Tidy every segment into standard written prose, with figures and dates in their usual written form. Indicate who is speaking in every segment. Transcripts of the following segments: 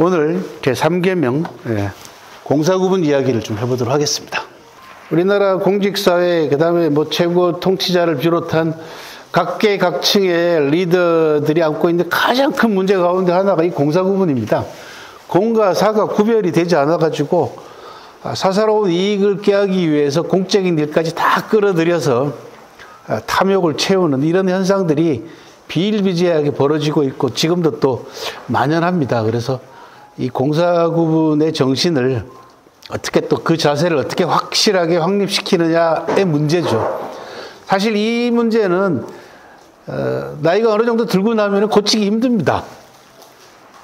Speaker 1: 오늘 제3계명 공사구분 이야기를 좀 해보도록 하겠습니다. 우리나라 공직사회, 그 다음에 최고 통치자를 비롯한 각계 각층의 리더들이 안고 있는 가장 큰 문제 가운데 하나가 이 공사구분입니다. 공과 사가 구별이 되지 않아가지고 사사로운 이익을 꾀하기 위해서 공적인 일까지 다 끌어들여서 탐욕을 채우는 이런 현상들이 비일비재하게 벌어지고 있고 지금도 또 만연합니다. 그래서 이 공사구분의 정신을 어떻게 또 그 자세를 어떻게 확실하게 확립시키느냐의 문제죠. 사실 이 문제는 나이가 어느 정도 들고 나면 고치기 힘듭니다.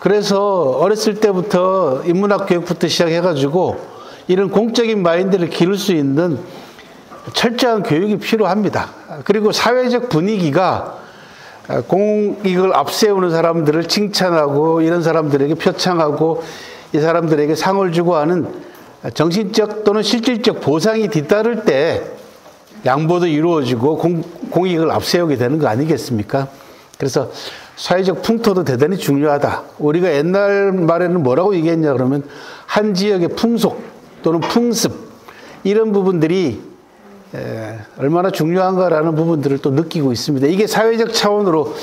Speaker 1: 그래서 어렸을 때부터 인문학 교육부터 시작해가지고 이런 공적인 마인드를 기를 수 있는 철저한 교육이 필요합니다. 그리고 사회적 분위기가 공익을 앞세우는 사람들을 칭찬하고 이런 사람들에게 표창하고 이 사람들에게 상을 주고 하는 정신적 또는 실질적 보상이 뒤따를 때 양보도 이루어지고 공익을 앞세우게 되는 거 아니겠습니까? 그래서 사회적 풍토도 대단히 중요하다. 우리가 옛날 말에는 뭐라고 얘기했냐 그러면 한 지역의 풍속 또는 풍습 이런 부분들이 얼마나 중요한가라는 부분들을 또 느끼고 있습니다. 이게 사회적 차원으로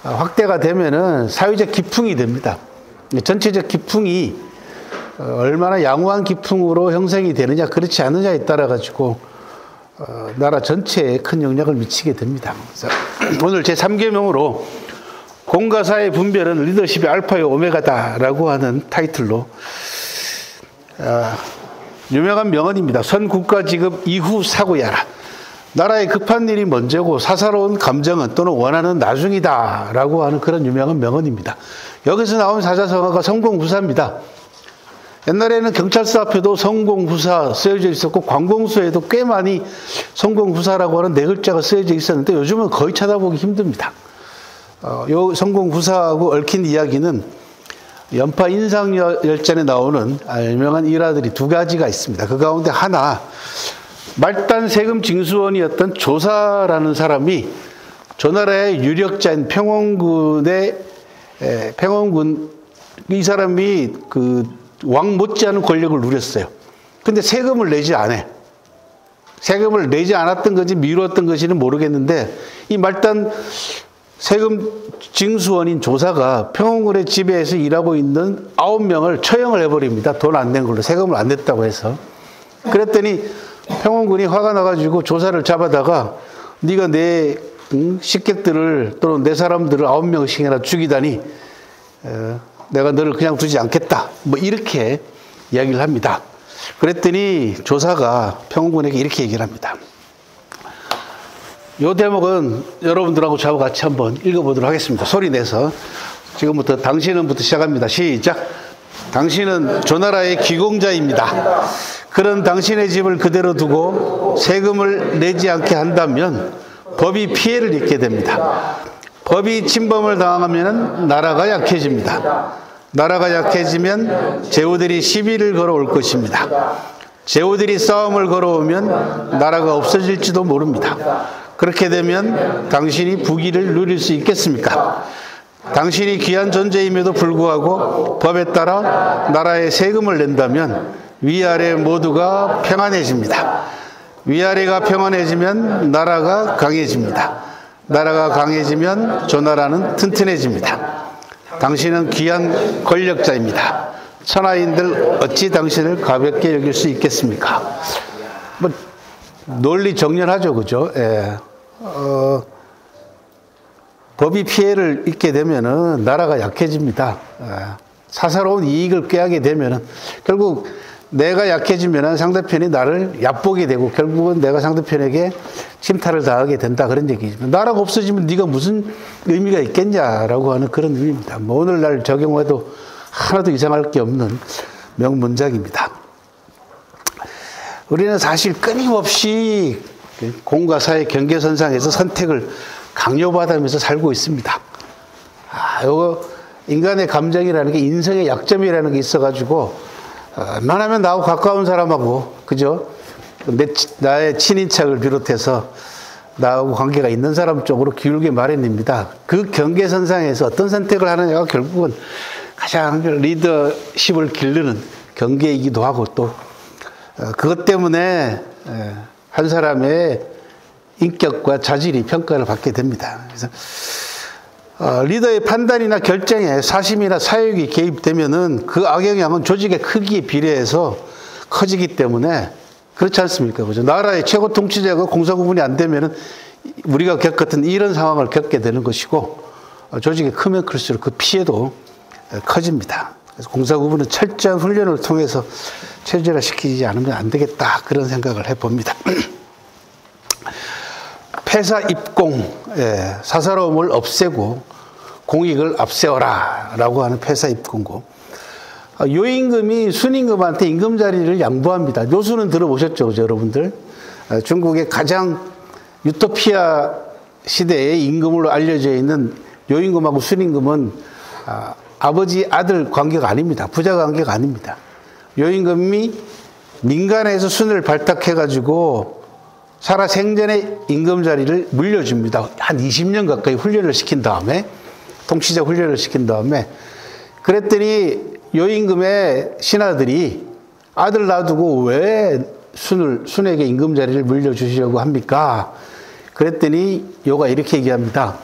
Speaker 1: 확대가 되면은 사회적 기풍이 됩니다. 전체적 기풍이 얼마나 양호한 기풍으로 형성이 되느냐 그렇지 않느냐에 따라 가지고 나라 전체에 큰 영향을 미치게 됩니다. 그래서 오늘 제3계명으로 공과 사의 분별은 리더십의 알파요 오메가다라고 하는 타이틀로 유명한 명언입니다. 선 국가지급 이후 사고야라. 나라에 급한 일이 먼저고 사사로운 감정은 또는 원하는 나중이다 라고 하는 그런 유명한 명언입니다. 여기서 나온 사자성어가 성공후사입니다. 옛날에는 경찰서 앞에도 성공후사 쓰여져 있었고 관공서에도 꽤 많이 성공후사라고 하는 네 글자가 쓰여져 있었는데 요즘은 거의 찾아보기 힘듭니다. 요 성공후사하고 얽힌 이야기는 연파 인상열전에 나오는 유명한 일화들이 두 가지가 있습니다. 그 가운데 하나, 말단 세금 징수원이었던 조사라는 사람이 조나라의 유력자인 평원군 이 사람이 왕 못지않은 권력을 누렸어요. 근데 세금을 내지 않아. 세금을 내지 않았던 건지 미뤘던 건지는 모르겠는데 이 말단 세금 징수원인 조사가 평원군의 지배에서 일하고 있는 9명을 처형을 해버립니다. 돈 안 낸 걸로, 세금을 안 냈다고 해서. 그랬더니 평원군이 화가 나가지고 조사를 잡아다가 네가 내 식객들을 또는 내 사람들을 9명씩이나 죽이다니 내가 너를 그냥 두지 않겠다. 이렇게 이야기를 합니다. 그랬더니 조사가 평원군에게 이렇게 얘기를 합니다. 이 대목은 여러분들하고 저하고 같이 한번 읽어보도록 하겠습니다. 소리 내서. 지금부터 당신은부터 시작합니다. 시작. 당신은 조나라의 기공자입니다. 그런 당신의 집을 그대로 두고 세금을 내지 않게 한다면 법이 피해를 입게 됩니다. 법이 침범을 당하면 나라가 약해집니다. 나라가 약해지면 제후들이 시비를 걸어올 것입니다. 제후들이 싸움을 걸어오면 나라가 없어질지도 모릅니다. 그렇게 되면 당신이 부귀를 누릴 수 있겠습니까? 당신이 귀한 존재임에도 불구하고 법에 따라 나라에 세금을 낸다면 위아래 모두가 평안해집니다. 위아래가 평안해지면 나라가 강해집니다. 나라가 강해지면 조나라는 튼튼해집니다. 당신은 귀한 권력자입니다. 천하인들 어찌 당신을 가볍게 여길 수 있겠습니까? 논리 정연하죠, 그죠? 예. 법이 피해를 입게 되면은 나라가 약해집니다. 예. 사사로운 이익을 꾀하게 되면은 결국 내가 약해지면은 상대편이 나를 얕보게 되고 결국은 내가 상대편에게 침탈을 당하게 된다 그런 얘기죠. 나라가 없어지면 네가 무슨 의미가 있겠냐라고 하는 그런 의미입니다. 오늘날 적용해도 하나도 이상할 게 없는 명문장입니다. 우리는 사실 끊임없이 공과 사의 경계선상에서 선택을 강요받으면서 살고 있습니다. 요거 인간의 감정이라는 게 인성의 약점이라는 게 있어가지고 웬만하면 나하고 가까운 사람하고 그죠? 나의 친인척을 비롯해서 나하고 관계가 있는 사람 쪽으로 기울게 마련입니다. 그 경계선상에서 어떤 선택을 하느냐가 결국은 가장 리더십을 기르는 경계이기도 하고 또 그것 때문에 한 사람의 인격과 자질이 평가를 받게 됩니다. 그래서 리더의 판단이나 결정에 사심이나 사욕이 개입되면은 그 악영향은 조직의 크기에 비례해서 커지기 때문에 그렇지 않습니까? 그죠? 나라의 최고 통치자가 공사 구분이 안 되면은 우리가 겪었던 이런 상황을 겪게 되는 것이고 조직이 크면 클수록 그 피해도 커집니다. 그래서 공사 구분은 철저한 훈련을 통해서 체질화시키지 않으면 안 되겠다 그런 생각을 해봅니다. 폐사 입공, 사사로움을 없애고 공익을 앞세워라 라고 하는 폐사 입공고, 요임금이 순임금한테 임금 자리를 양보합니다. 요수는 들어보셨죠, 여러분들? 중국의 가장 유토피아 시대의 임금으로 알려져 있는 요임금하고 순임금은 아버지 아들 관계가 아닙니다. 부자 관계가 아닙니다. 요임금이 민간에서 순을 발탁해가지고 살아 생전에 임금 자리를 물려줍니다. 한 20년 가까이 훈련을 시킨 다음에, 통치자 훈련을 시킨 다음에, 그랬더니 요임금의 신하들이 아들 놔두고 왜 순에게 임금 자리를 물려주시려고 합니까? 그랬더니 요가 이렇게 얘기합니다.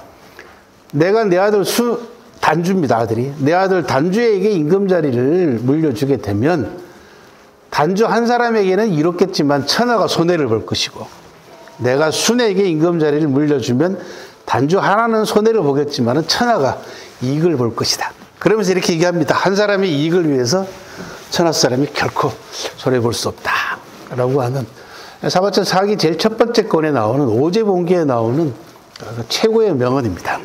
Speaker 1: 내가 내 아들 단주입니다, 아들이. 내 아들 단주에게 임금 자리를 물려주게 되면 단주 한 사람에게는 이롭겠지만 천하가 손해를 볼 것이고, 내가 순에게 임금 자리를 물려주면 단주 하나는 손해를 보겠지만 천하가 이익을 볼 것이다. 그러면서 이렇게 얘기합니다. 한 사람의 이익을 위해서 천하 사람이 결코 손해볼 수 없다 라고 하는, 사바천 4기 제일 첫 번째 권에 나오는 오제본기에 나오는 최고의 명언입니다.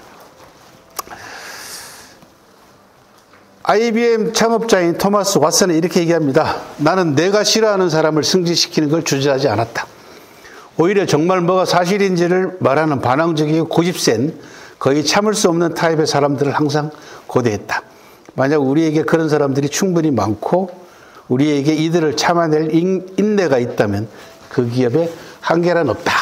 Speaker 1: IBM 창업자인 토마스 왓슨은 이렇게 얘기합니다. 나는 내가 싫어하는 사람을 승진시키는 걸 주저하지 않았다. 오히려 정말 뭐가 사실인지를 말하는 반항적이고 고집센 거의 참을 수 없는 타입의 사람들을 항상 고대했다. 만약 우리에게 그런 사람들이 충분히 많고 우리에게 이들을 참아낼 인내가 있다면 그 기업에 한계란 없다.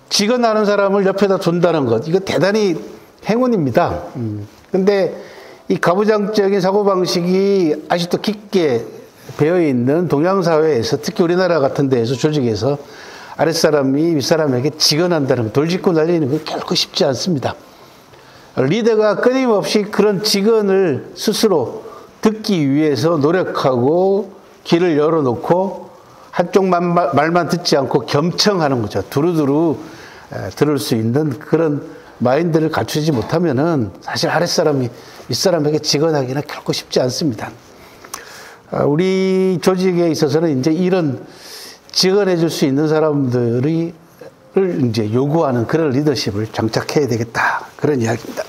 Speaker 1: 직언하는 사람을 옆에다 둔다는 것, 이거 대단히 행운입니다. 근데 이 가부장적인 사고방식이 아직도 깊게 배어있는 동양사회에서, 특히 우리나라 같은 데에서, 조직에서 아랫사람이 윗사람에게 직언한다는 것, 돌직구 날리는 건 결코 쉽지 않습니다. 리더가 끊임없이 그런 직언을 스스로 듣기 위해서 노력하고 길을 열어놓고 한쪽 말만 듣지 않고 겸청하는 거죠. 두루두루 들을 수 있는 그런 마인드를 갖추지 못하면은 사실 아랫사람이 윗사람에게 직언하기는 결코 쉽지 않습니다. 우리 조직에 있어서는 이제 이런 직언해 줄 수 있는 사람들을 이제 요구하는 그런 리더십을 장착해야 되겠다. 그런 이야기입니다.